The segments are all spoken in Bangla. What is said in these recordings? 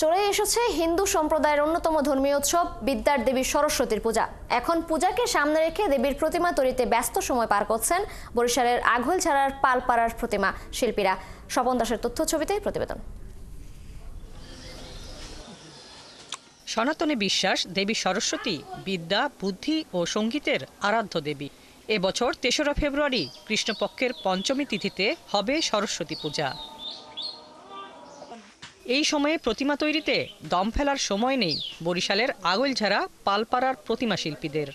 চলে এসেছে হিন্দু সম্প্রদায়ের অন্যতম ধর্মীয় উৎসব বিদ্যার দেবী সরস্বতীর পূজা। এখন পূজাকে সামনে রেখে দেবীর প্রতিমা তৈরিতে ব্যস্ত সময় পার করছেন বরিশালের আঘলছাড়ার পালপাড়ার প্রতিমা শিল্পীরা। স্বপন দাসের তথ্য ছবিতে প্রতিবেদন। সনাতনী বিশ্বাস দেবী সরস্বতী বিদ্যা, বুদ্ধি ও সঙ্গীতের আরাধ্য দেবী। এবছর ৩রা ফেব্রুয়ারি কৃষ্ণপক্ষের পঞ্চমী তিথিতে হবে সরস্বতী পূজা। এই সময়ে প্রতিমা তৈরিতে দম ফেলার সময় নেই বরিশালের আগলঝাড়া পালপাড়ার প্রতিমা শিল্পীদের।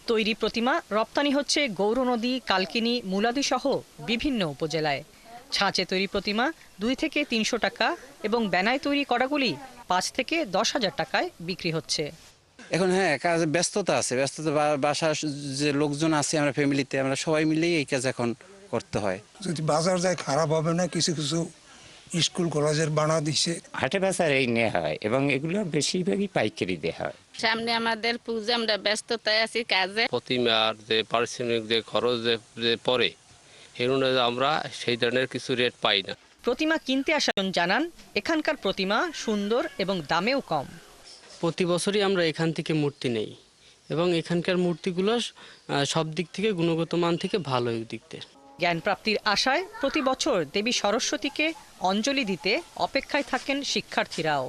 তৈরি প্রতিমা রপ্তানি হচ্ছে গৌরনদী, কালকিনি, মুলাদি সহ বিভিন্ন উপজেলায়। ছাঁচে তৈরি প্রতিমা ২ থেকে ৩০০ টাকা এবং বেনায় তৈরি করাগুলি ৫ থেকে ১০,০০০ টাকায় বিক্রি হচ্ছে। এখন কাজে ব্যস্ততা আছে, বাসার যে লোকজন আছে, আমরা ফ্যামিলিতে আমরা সবাই মিলেই এই কাজ এখন করতে হয়। যদি বাজার যায় খারাপ হবে না, কিছু কিছু স্কুল কলেজের বানা দিচ্ছে। হাটে বাজার এই নেওয়া হয় এবং এগুলো বেশিরভাগই পাইকারি দেওয়া হয়। সামনে আমাদের পূজা, আমরা ব্যস্ততায় আছি কাজে। প্রতিমার যে পারিশ্রমিক যে খরচ যে পড়ে এর অনুযায়ী আমরা সেই ধরনের কিছু রেট পাই না। প্রতিমা কিনতে আসাজন জানান এখানকার প্রতিমা সুন্দর এবং দামেও কম। প্রতি বছরই আমরা এখান থেকে মূর্তি নেই এবং এখানকার মূর্তিগুলো সব দিক থেকে গুণগত মান থেকে ভালো দিক থেকে। জ্ঞান প্রাপ্তির আশায় প্রতি বছর দেবী সরস্বতীকে অঞ্জলি দিতে অপেক্ষায় থাকেন শিক্ষার্থীরাও।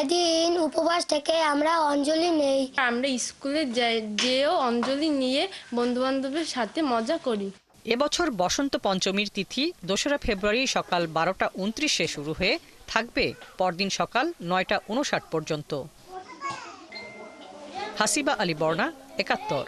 এদিন উপবাস থেকে আমরা অঞ্জলি নেই। আমরা স্কুলে যেও অঞ্জলি নিয়ে বন্ধু বান্ধবের সাথে মজা করি। এবছর বসন্ত পঞ্চমীর তিথি ২রা ফেব্রুয়ারি সকাল ১২টা ২৯ শুরু হয়ে থাকবে পরদিন সকাল ৯টা ৫৯ পর্যন্ত। হাসিবা আলী বর্ণা, ৭১।